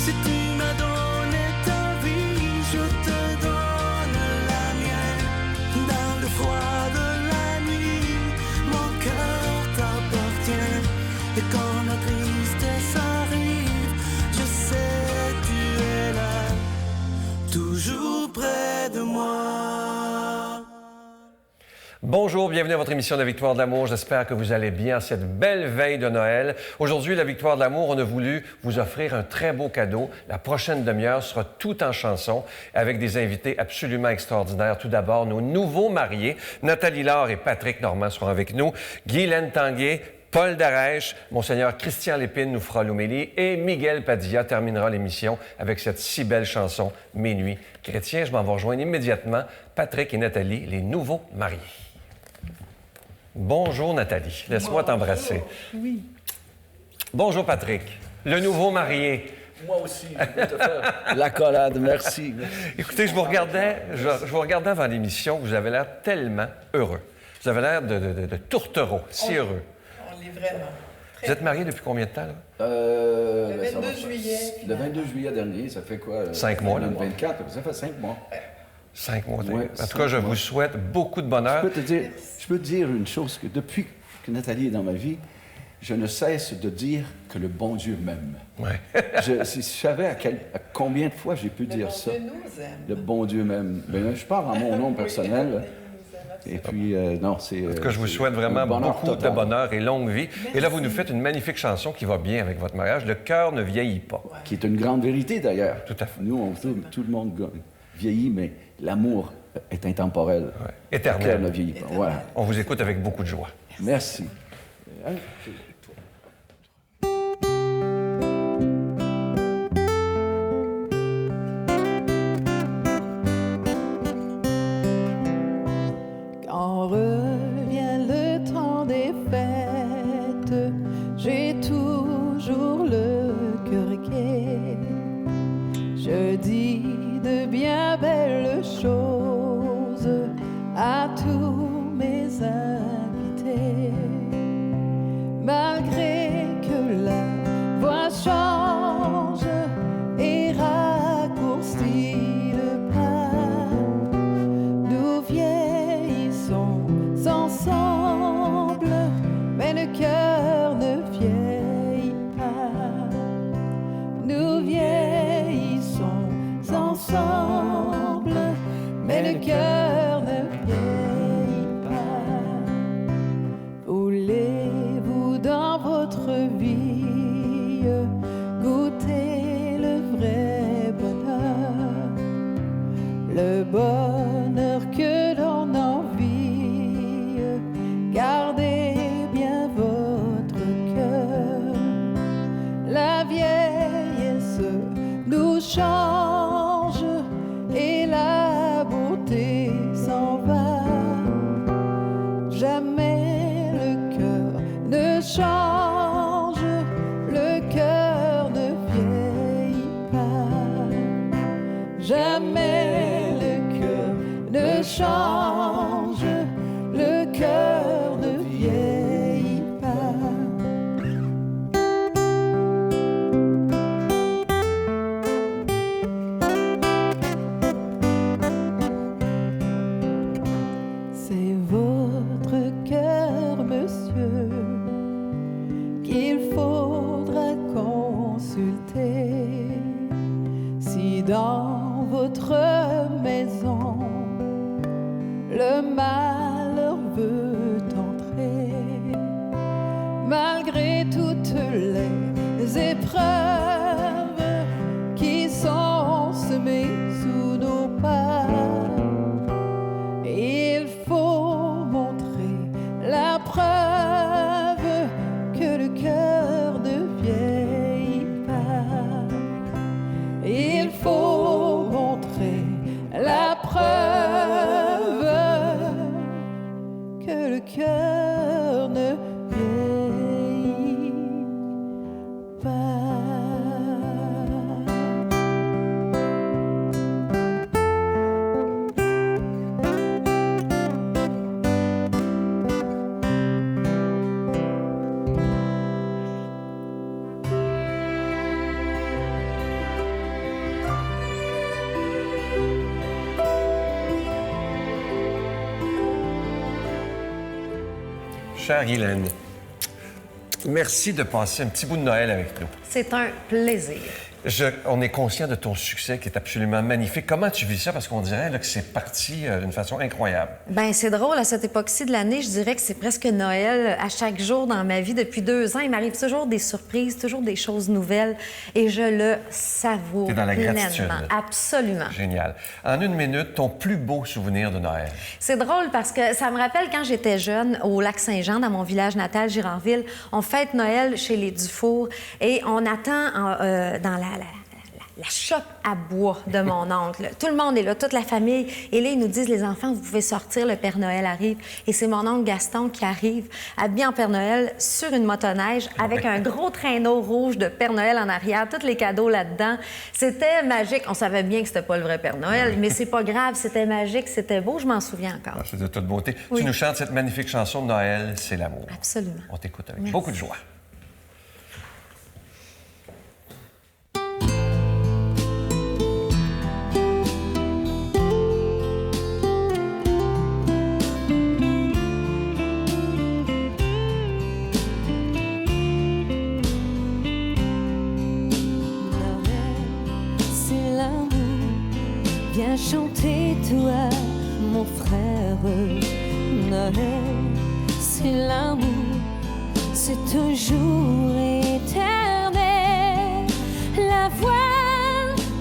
Si tu m'as donné ta vie, je te donne la mienne. Dans le froid de la nuit, mon cœur t'appartient. Et quand la tristesse arrive, je sais tu es là, toujours près de moi. Bonjour, bienvenue à votre émission de la Victoire de l'amour. J'espère que vous allez bien cette belle veille de Noël. Aujourd'hui, la Victoire de l'amour, on a voulu vous offrir un très beau cadeau. La prochaine demi-heure sera tout en chansons avec des invités absolument extraordinaires. Tout d'abord, nos nouveaux mariés, Nathalie Laure et Patrick Normand seront avec nous. Guylaine Tanguay, Paul Darèche, Monseigneur Christian Lépine nous fera l'homélie et Miguel Padilla terminera l'émission avec cette si belle chanson « Minuit chrétien ». Je m'en vais rejoindre immédiatement Patrick et Nathalie, les nouveaux mariés. Bonjour Nathalie, laisse-moi t'embrasser. Oui. Bonjour Patrick, le nouveau marié. Moi aussi, je vais te faire l'accolade, merci. Écoutez, je vous regardais avant l'émission, vous avez l'air tellement heureux. Vous avez l'air de tourtereau, si heureux. On l'est vraiment. Vous êtes marié depuis combien de temps, là? Le 22 juillet. Le 22 juillet dernier, ça fait quoi? 5 mois, là. 24, ça fait 5 mois. 5 mois. Ouais, en tout cas, je vous souhaite beaucoup de bonheur. Je peux te dire une chose, que depuis que Nathalie est dans ma vie, je ne cesse de dire que le bon Dieu m'aime. Ouais. Si je savais à combien de fois j'ai pu dire ça. Le bon Dieu nous aime. Le bon Dieu m'aime. Ben, je parle en mon nom personnel. Et puis, non, c'est... En tout cas, je vous souhaite vraiment beaucoup de bonheur et longue vie. Merci. Et là, vous nous faites une magnifique chanson qui va bien avec votre mariage, « Le cœur ne vieillit pas ». Qui est une grande vérité, d'ailleurs. Tout à fait. Nous, tout le monde vieillit, mais l'amour est intemporel. Ouais. Éternel. Le cœur ne vieillit pas. Voilà. On vous écoute avec beaucoup de joie. Merci. Quand revient le temps des fêtes, j'ai toujours le cœur gai. Je dis de bien belles choses à tous mes invités. Malgré que la voix change et raccourcit le pas, nous vieillissons ensemble, mais le cœur ne vieillit pas. Nous vieillissons ensemble, mais le cœur ne vieillit pas. Voulez-vous dans votre vie goûter le vrai bonheur, le bonheur que l'on envie? Gardez bien votre cœur. La vieillesse nous change et la beauté s'en va. Jamais le cœur ne change, le cœur ne vieillit pas. Jamais le cœur ne change, le cœur ne vieillit pas. C'est votre cœur, monsieur, qu'il faudra consulter. Si dans votre maison le malheur veut entrer, malgré toutes les épreuves qui sont semées sous nos pas, il faut montrer la preuve que le cœur ne vieillit pas. Il faut montrer la preuve que le cœur ne vieillit Chère Guylaine, merci de passer un petit bout de Noël avec nous. C'est un plaisir. On est conscient de ton succès qui est absolument magnifique. Comment tu vis ça? Parce qu'on dirait là, que c'est parti d'une façon incroyable. Ben c'est drôle, à cette époque-ci de l'année, je dirais que c'est presque Noël à chaque jour dans ma vie. Depuis 2 ans, il m'arrive toujours des surprises, toujours des choses nouvelles et je le savoure. T'es dans la gratitude. Absolument. Génial. En 1 minute, ton plus beau souvenir de Noël? C'est drôle parce que ça me rappelle quand j'étais jeune au Lac-Saint-Jean, dans mon village natal, Girardville. On fête Noël chez les Dufour et on attend dans la chope à bois de mon oncle. Tout le monde est là, toute la famille. Et là, ils nous disent, les enfants, vous pouvez sortir, le Père Noël arrive. Et c'est mon oncle Gaston qui arrive, habillé en Père Noël, sur une motoneige, avec un gros traîneau rouge de Père Noël en arrière, tous les cadeaux là-dedans. C'était magique. On savait bien que c'était pas le vrai Père Noël, mais c'est pas grave, c'était magique, c'était beau, je m'en souviens encore. C'est de toute beauté. Oui. Tu nous chantes cette magnifique chanson de Noël, C'est l'amour. Absolument. On t'écoute avec Merci. beaucoup de joie. C'est l'amour, viens chanter toi, mon frère. Noël, c'est l'amour, c'est toujours éternel. La voix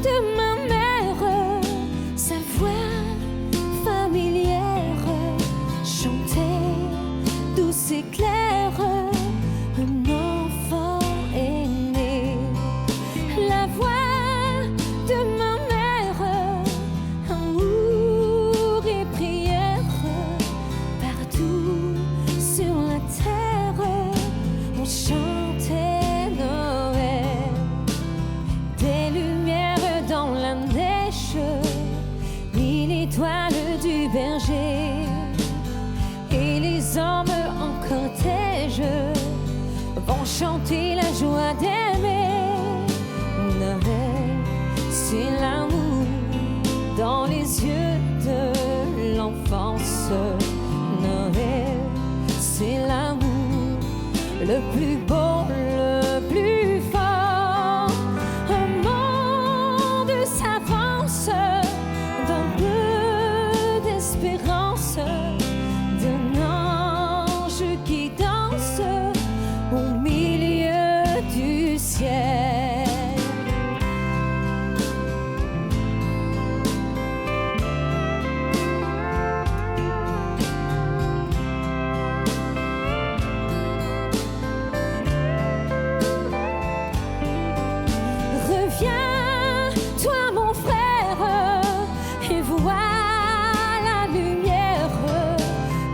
de ma mère, sa voix familière, chantait douce et claire, un enfant est né. La voix de ma mère, amour et prière, partout sur la terre, on chantait Noël. Des lumières dans la neige, 1000 étoiles du berger, et les hommes en cortège vont chanter la joie d'aimer. Noël, c'est l'amour dans les yeux de l'enfance. Noël, c'est l'amour le plus beau, le plus fort. Un monde s'avance d'un peu d'espérance, d'un ange qui danse au milieu du ciel. Reviens, toi mon frère, et vois la lumière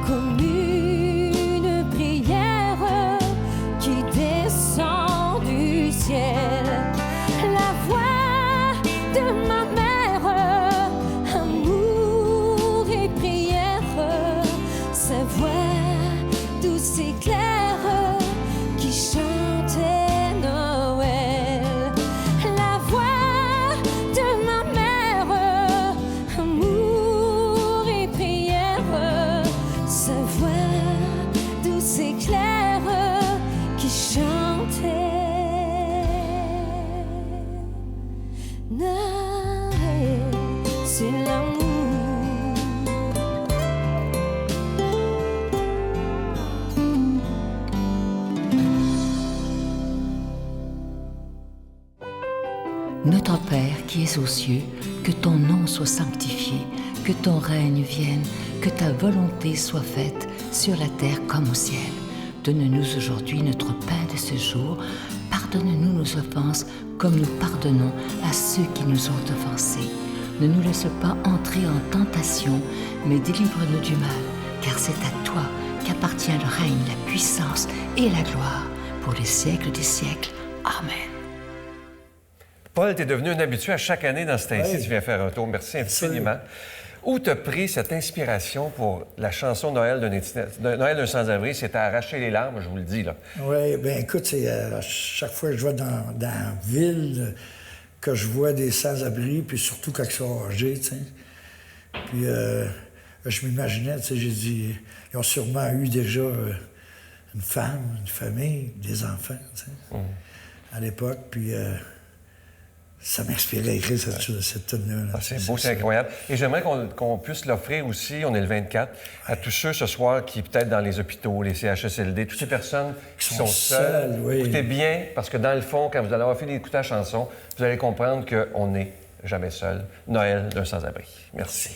comme une prière qui descend du ciel. La voix de ma mère, amour et prière, sa voix douce et claire qui chantait Noël. La voix de ma mère, amour et prière, sa voix douce et claire qui chantait Noël, c'est l'amour. Notre Père qui es aux cieux, que ton nom soit sanctifié, que ton règne vienne, que ta volonté soit faite sur la terre comme au ciel. Donne-nous aujourd'hui notre pain de ce jour. Pardonne-nous nos offenses comme nous pardonnons à ceux qui nous ont offensés. Ne nous laisse pas entrer en tentation, mais délivre-nous du mal, car c'est à toi qu'appartient le règne, la puissance et la gloire pour les siècles des siècles. Amen. Paul, tu es devenu un habitué à chaque année dans ce temps-ci. Oui. Tu viens faire un tour. Merci infiniment. Où t'as pris cette inspiration pour la chanson Noël d'un sans-abri? C'est à arracher les larmes, je vous le dis, là. Oui, bien écoute, c'est à chaque fois que je vais dans la ville, que je vois des sans-abri, puis surtout quand ils sont âgés, tu sais. Puis je m'imaginais, tu sais, j'ai dit, ils ont sûrement eu déjà une femme, une famille, des enfants, tu sais, à l'époque. Puis ça m'inspirait à écrire cette tune-là. C'est beau, c'est incroyable. Et j'aimerais qu'on puisse l'offrir aussi, on est le 24, à tous ceux ce soir qui, peut-être dans les hôpitaux, les CHSLD, toutes ces personnes qui sont seules. Oui. Écoutez bien, parce que dans le fond, quand vous allez avoir fini d'écouter la chanson, vous allez comprendre qu'on n'est jamais seul. Noël d'un sans-abri. Merci.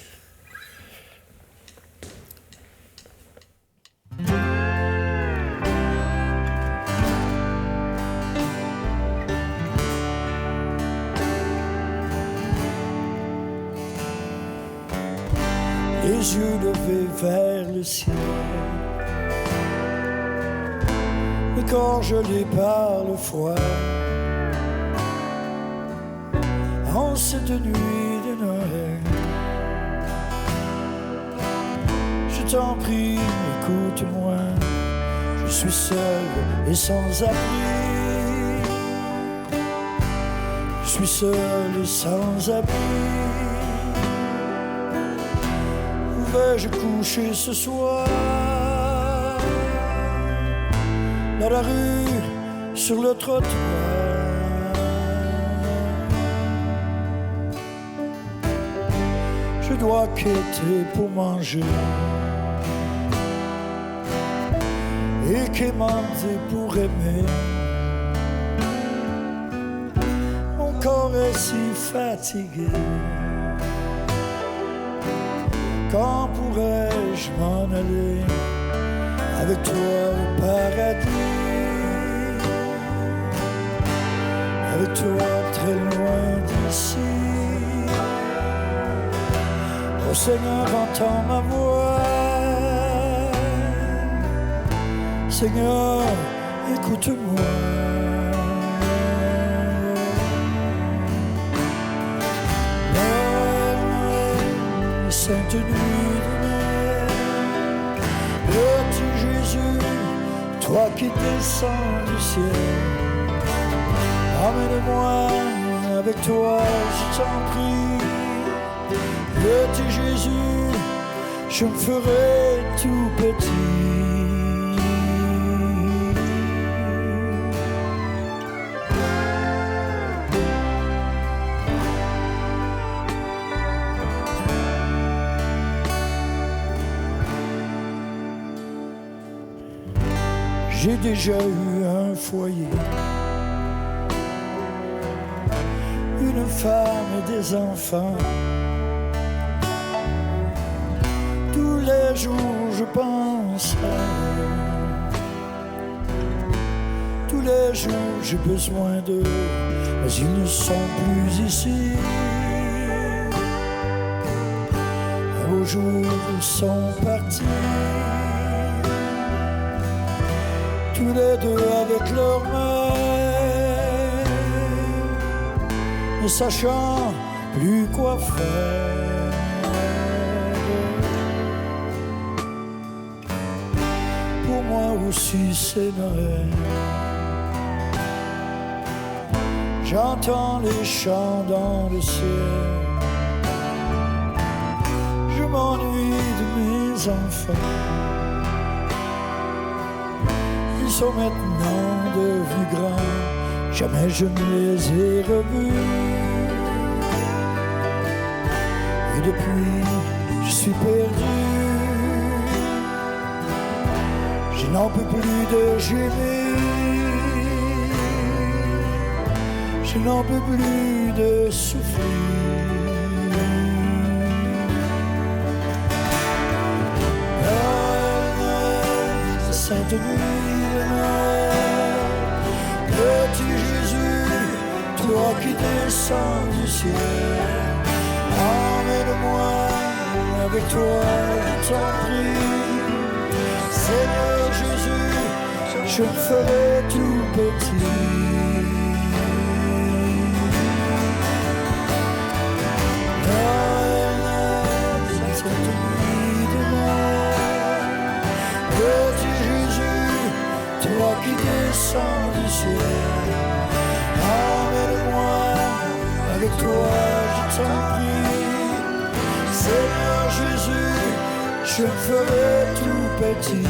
Les yeux levés vers le ciel, le corps gelé par le froid. En cette nuit de Noël, je t'en prie, écoute-moi. Je suis seul et sans abri. Je suis seul et sans abri. Vais-je coucher ce soir dans la rue, sur le trottoir? Je dois quitter pour manger et quémander pour aimer. Mon corps est si fatigué. Quand pourrais-je m'en aller avec toi au paradis? Avec toi très loin d'ici. Oh Seigneur, entends ma voix. Seigneur, écoute-moi. Sainte nuit de Noël, petit Jésus, toi qui descends du ciel, emmène-moi avec toi, je t'en prie. Petit Jésus, je me ferai tout petit. J'ai déjà eu un foyer, une femme et des enfants. Tous les jours je pense à eux. Tous les jours j'ai besoin d'eux, mais ils ne sont plus ici. Un beau jour ils sont partis. Tous les deux avec leurs mains, ne sachant plus quoi faire. Pour moi aussi c'est Noël. J'entends les chants dans le ciel. Je m'ennuie de mes enfants. Ils sont maintenant devenus grands, jamais je ne les ai revus. Et depuis, je suis perdu. Je n'en peux plus de gémir. Je n'en peux plus de souffrir. Sainte nuit de Noël, petit Jésus, toi qui descends du ciel, emmène-moi avec toi, je t'en prie. Seigneur Jésus, je me ferai tout petit. Sainte nuit de Noël, petit toi qui descends du ciel, emmène-moi avec toi, je t'en prie. Seigneur Jésus, je me ferai tout petit.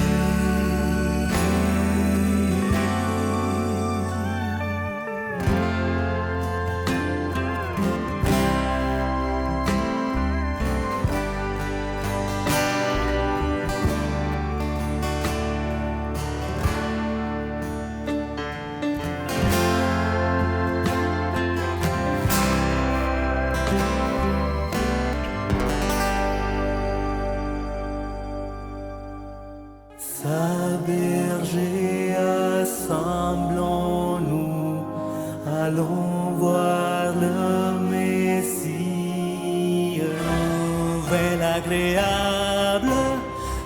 allons voir le Messie, nouvelle agréable,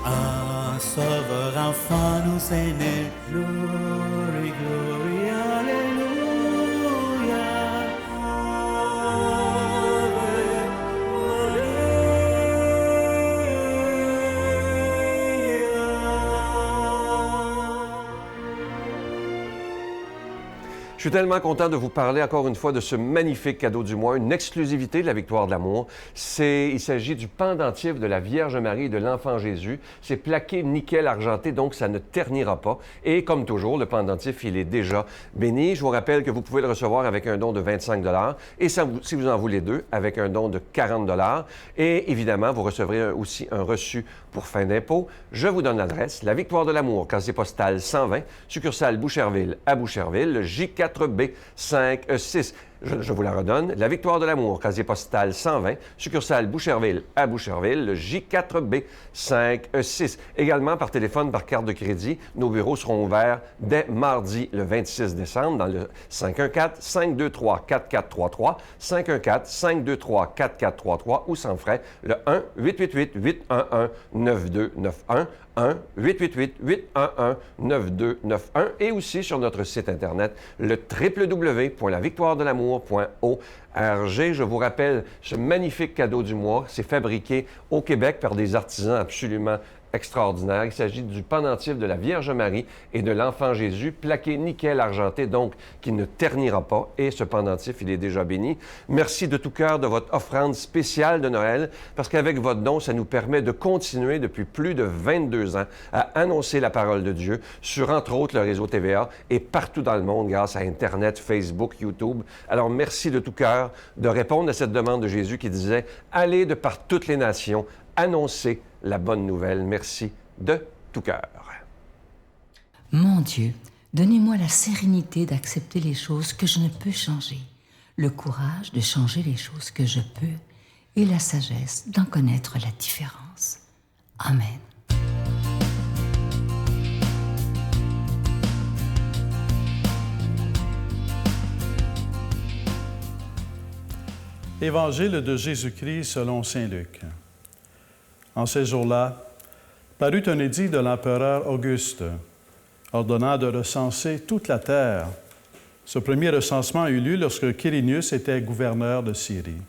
un sauveur enfant nous est né. Glory, glory, alléluia. Je suis tellement content de vous parler encore une fois de ce magnifique cadeau du mois, une exclusivité de la Victoire de l'amour. Il s'agit du pendentif de la Vierge Marie et de l'Enfant Jésus. C'est plaqué nickel argenté, donc ça ne ternira pas. Et comme toujours, le pendentif, il est déjà béni. Je vous rappelle que vous pouvez le recevoir avec un don de 25 $ et si vous en voulez deux, avec un don de 40 $. Et évidemment, vous recevrez aussi un reçu pour fin d'impôt. Je vous donne l'adresse, la Victoire de l'amour, casier postal 120, succursale Boucherville à Boucherville, le J4B 56. Je vous la redonne. La Victoire de l'amour, casier postal 120, succursale Boucherville à Boucherville, le J4B 56. Également par téléphone, par carte de crédit. Nos bureaux seront ouverts dès mardi, le 26 décembre, dans le 514-523-4433, 514-523-4433 ou sans frais, le 1-888-811-9291. 1-888-811-9291 et aussi sur notre site Internet, le www.lavictoiredelamour.org. Je vous rappelle ce magnifique cadeau du mois. C'est fabriqué au Québec par des artisans absolument extraordinaire. Il s'agit du pendentif de la Vierge Marie et de l'Enfant Jésus, plaqué nickel argenté, donc qui ne ternira pas. Et ce pendentif, il est déjà béni. Merci de tout cœur de votre offrande spéciale de Noël, parce qu'avec votre don, ça nous permet de continuer depuis plus de 22 ans à annoncer la parole de Dieu sur, entre autres, le réseau TVA et partout dans le monde grâce à Internet, Facebook, YouTube. Alors, merci de tout cœur de répondre à cette demande de Jésus qui disait « Allez de par toutes les nations, annoncer la bonne nouvelle. » Merci de tout cœur. Mon Dieu, donnez-moi la sérénité d'accepter les choses que je ne peux changer, le courage de changer les choses que je peux et la sagesse d'en connaître la différence. Amen. Évangile de Jésus-Christ selon saint Luc. En ces jours-là, parut un édit de l'empereur Auguste, ordonnant de recenser toute la terre. Ce premier recensement eut lieu lorsque Quirinius était gouverneur de Syrie.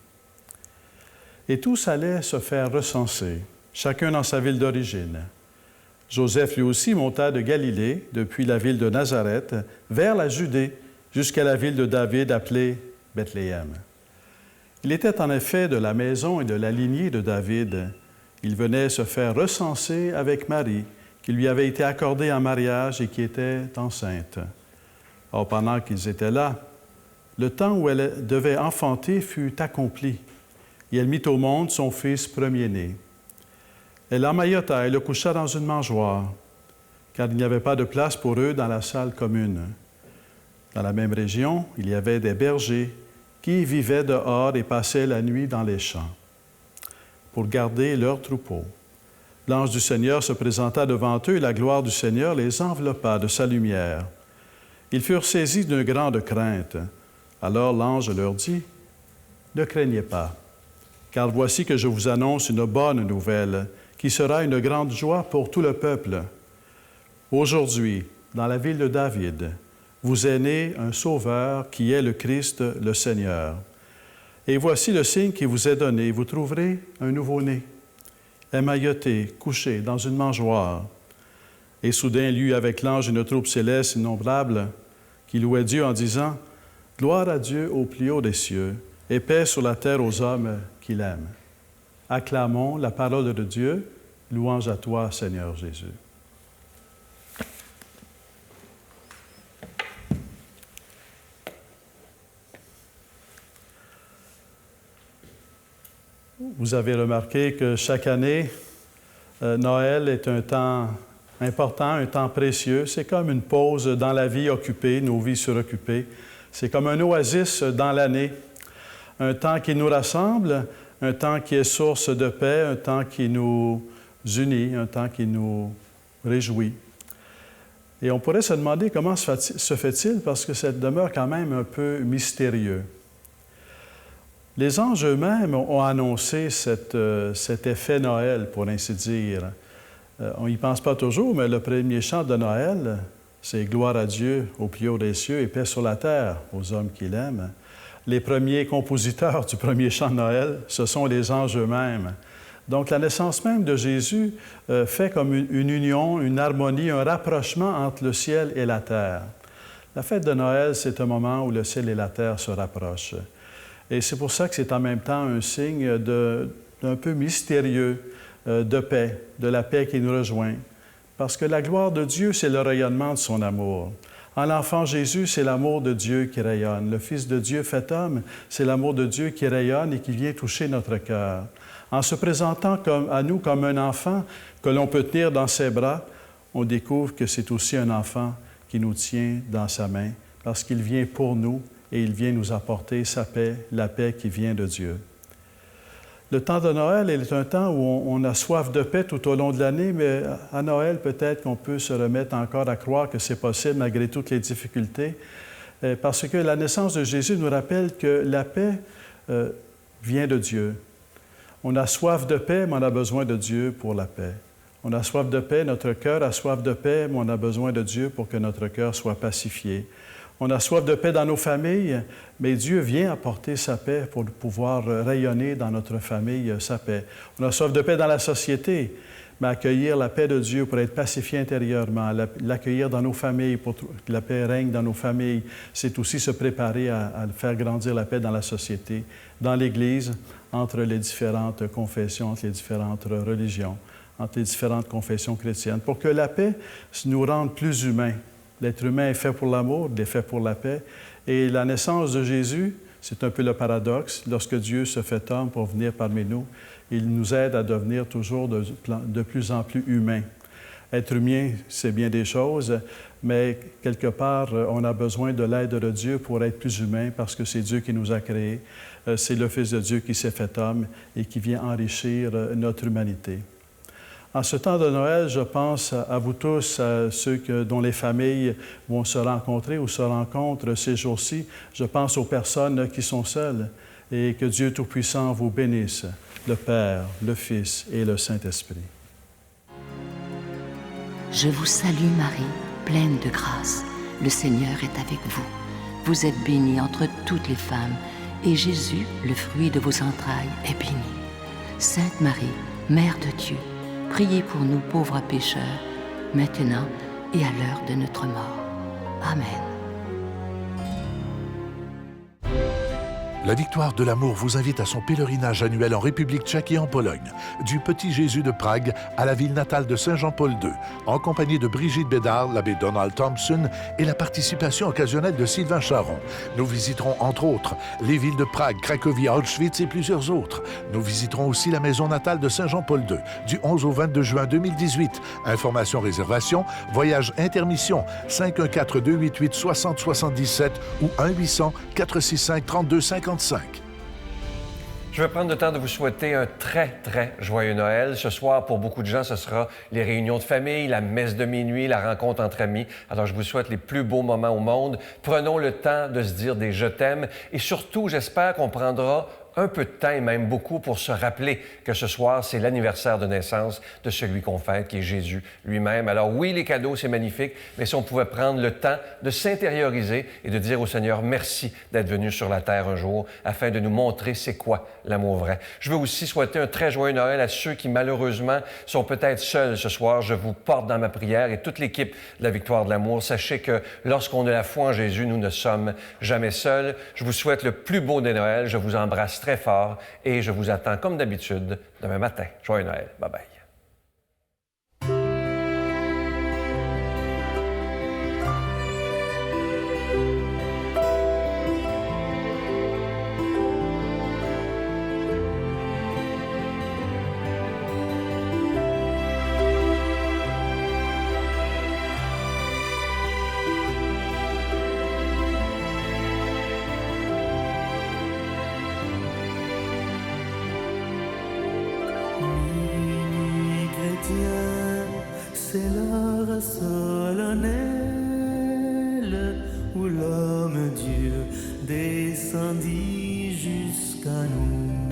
Et tous allaient se faire recenser, chacun dans sa ville d'origine. Joseph lui aussi monta de Galilée, depuis la ville de Nazareth, vers la Judée, jusqu'à la ville de David appelée Bethléem. Il était en effet de la maison et de la lignée de David. Il venait se faire recenser avec Marie, qui lui avait été accordée en mariage et qui était enceinte. Or, pendant qu'ils étaient là, le temps où elle devait enfanter fut accompli, et elle mit au monde son fils premier-né. Elle l'emmaillota et le coucha dans une mangeoire, car il n'y avait pas de place pour eux dans la salle commune. Dans la même région, il y avait des bergers qui vivaient dehors et passaient la nuit dans les champs pour garder leurs troupeaux. L'ange du Seigneur se présenta devant eux et la gloire du Seigneur les enveloppa de sa lumière. Ils furent saisis d'une grande crainte. Alors l'ange leur dit, « Ne craignez pas, car voici que je vous annonce une bonne nouvelle, qui sera une grande joie pour tout le peuple. Aujourd'hui, dans la ville de David, vous est né un Sauveur qui est le Christ, le Seigneur. Et voici le signe qui vous est donné. Vous trouverez un nouveau-né, émailloté, couché dans une mangeoire. » Et soudain, il y eut avec l'ange une troupe céleste innombrable qui louait Dieu en disant, « Gloire à Dieu au plus haut des cieux, et paix sur la terre aux hommes qu'il aime. » Acclamons la parole de Dieu. Louange à toi, Seigneur Jésus. Vous avez remarqué que chaque année, Noël est un temps important, un temps précieux. C'est comme une pause dans la vie occupée, nos vies suroccupées. C'est comme un oasis dans l'année, un temps qui nous rassemble, un temps qui est source de paix, un temps qui nous unit, un temps qui nous réjouit. Et on pourrait se demander comment se fait-il, parce que ça demeure quand même un peu mystérieux. Les anges eux-mêmes ont annoncé cet effet Noël, pour ainsi dire. On n'y pense pas toujours, mais le premier chant de Noël, c'est « Gloire à Dieu au plus haut des cieux et paix sur la terre aux hommes qui l'aiment ». Les premiers compositeurs du premier chant de Noël, ce sont les anges eux-mêmes. Donc, la naissance même de Jésus fait comme une union, une harmonie, un rapprochement entre le ciel et la terre. La fête de Noël, c'est un moment où le ciel et la terre se rapprochent. Et c'est pour ça que c'est en même temps un signe d'un peu mystérieux de paix, de la paix qui nous rejoint. Parce que la gloire de Dieu, c'est le rayonnement de son amour. En l'enfant Jésus, c'est l'amour de Dieu qui rayonne. Le Fils de Dieu fait homme, c'est l'amour de Dieu qui rayonne et qui vient toucher notre cœur. En se présentant à nous comme un enfant que l'on peut tenir dans ses bras, on découvre que c'est aussi un enfant qui nous tient dans sa main, parce qu'il vient pour nous et il vient nous apporter sa paix, la paix qui vient de Dieu. Le temps de Noël est un temps où on a soif de paix tout au long de l'année, mais à Noël, peut-être qu'on peut se remettre encore à croire que c'est possible malgré toutes les difficultés, parce que la naissance de Jésus nous rappelle que la paix vient de Dieu. On a soif de paix, mais on a besoin de Dieu pour la paix. On a soif de paix, notre cœur a soif de paix, mais on a besoin de Dieu pour que notre cœur soit pacifié. On a soif de paix dans nos familles, mais Dieu vient apporter sa paix pour pouvoir rayonner dans notre famille sa paix. On a soif de paix dans la société, mais accueillir la paix de Dieu pour être pacifié intérieurement, l'accueillir dans nos familles pour que la paix règne dans nos familles, c'est aussi se préparer à faire grandir la paix dans la société, dans l'Église, entre les différentes confessions, entre les différentes religions, entre les différentes confessions chrétiennes, pour que la paix nous rende plus humains. L'être humain est fait pour l'amour, il est fait pour la paix. Et la naissance de Jésus, c'est un peu le paradoxe. Lorsque Dieu se fait homme pour venir parmi nous, il nous aide à devenir toujours de plus en plus humains. Être humain, c'est bien des choses, mais quelque part, on a besoin de l'aide de Dieu pour être plus humain parce que c'est Dieu qui nous a créés. C'est le Fils de Dieu qui s'est fait homme et qui vient enrichir notre humanité. En ce temps de Noël, je pense à vous tous, à ceux dont les familles vont se rencontrer ou se rencontrent ces jours-ci. Je pense aux personnes qui sont seules et que Dieu Tout-Puissant vous bénisse, le Père, le Fils et le Saint-Esprit. Je vous salue Marie, pleine de grâce. Le Seigneur est avec vous. Vous êtes bénie entre toutes les femmes, et Jésus, le fruit de vos entrailles, est béni. Sainte Marie, Mère de Dieu, priez pour nous pauvres pécheurs, maintenant et à l'heure de notre mort. Amen. La Victoire de l'amour vous invite à son pèlerinage annuel en République tchèque et en Pologne, du Petit Jésus de Prague à la ville natale de Saint Jean-Paul II, en compagnie de Brigitte Bédard, l'abbé Donald Thompson et la participation occasionnelle de Sylvain Charon. Nous visiterons entre autres les villes de Prague, Cracovie, Auschwitz et plusieurs autres. Nous visiterons aussi la maison natale de Saint Jean-Paul II, du 11 au 22 juin 2018. Informations, réservations, voyage intermission, 514-288-6077 ou 1-800-465-3255. Je vais prendre le temps de vous souhaiter un très, très joyeux Noël. Ce soir, pour beaucoup de gens, ce sera les réunions de famille, la messe de minuit, la rencontre entre amis. Alors, je vous souhaite les plus beaux moments au monde. Prenons le temps de se dire des « je t'aime » et surtout, j'espère qu'on prendra un peu de temps et même beaucoup pour se rappeler que ce soir, c'est l'anniversaire de naissance de celui qu'on fête, qui est Jésus lui-même. Alors oui, les cadeaux, c'est magnifique, mais si on pouvait prendre le temps de s'intérioriser et de dire au Seigneur merci d'être venu sur la terre un jour afin de nous montrer c'est quoi l'amour vrai. Je veux aussi souhaiter un très joyeux Noël à ceux qui, malheureusement, sont peut-être seuls ce soir. Je vous porte dans ma prière et toute l'équipe de la Victoire de l'amour. Sachez que lorsqu'on a la foi en Jésus, nous ne sommes jamais seuls. Je vous souhaite le plus beau des Noëls. Je vous embrasse très fort et je vous attends comme d'habitude demain matin. Joyeux Noël. Bye-bye. C'est l'heure solennelle. descendit jusqu'à nous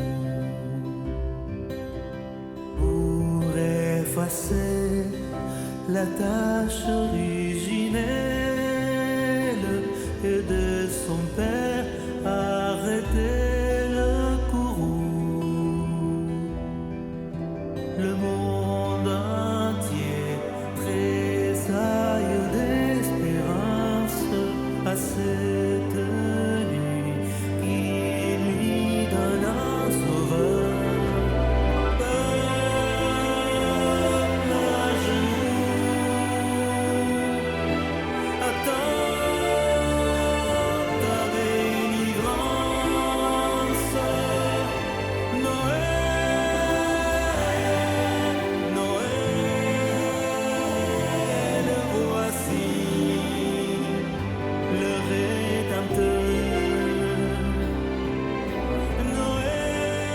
pour effacer la tâche originelle et de son père arrêter le courroux. Le monde entier tressaille d'espérance à cette nuit qui lui donne un sauveur. Peuple à genoux, attends ta délivrance. Noël, Noël, voici le Rédempteur. Noël,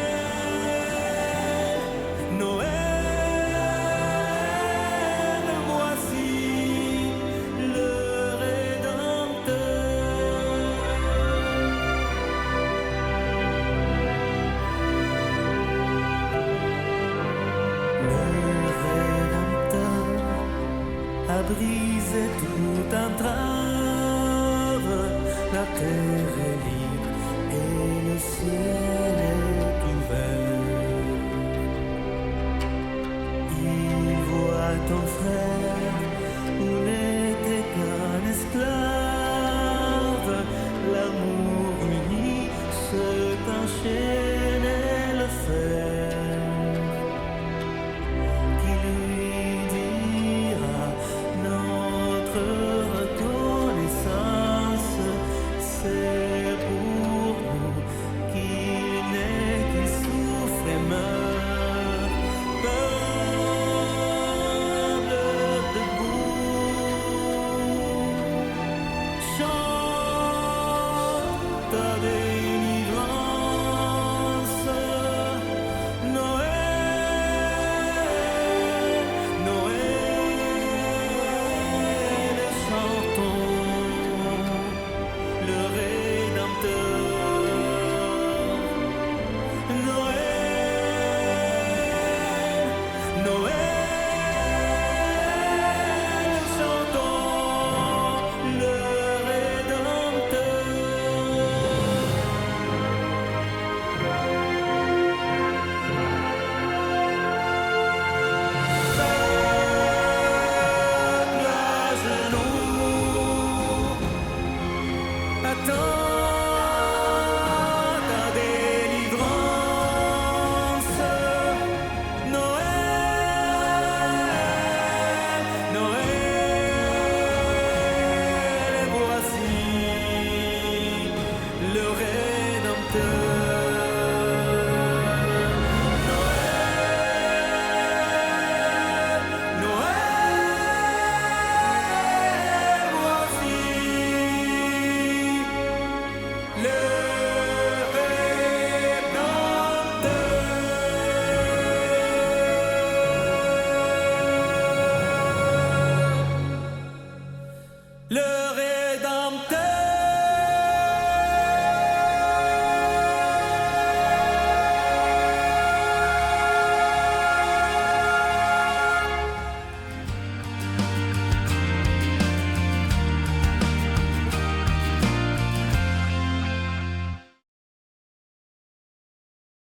Noël, voici le Rédempteur. Le Rédempteur a brisé tout entrave, la terre est libre et le ciel est ouvert. Il voit ton frère où n'était qu'un esclave, l'amour uni se qu'enchaînait le fer, qui lui dira notre reconnaissance, c'est pour nous qu'il naît, qu'il souffre et meurt. Peuple debout, chante ta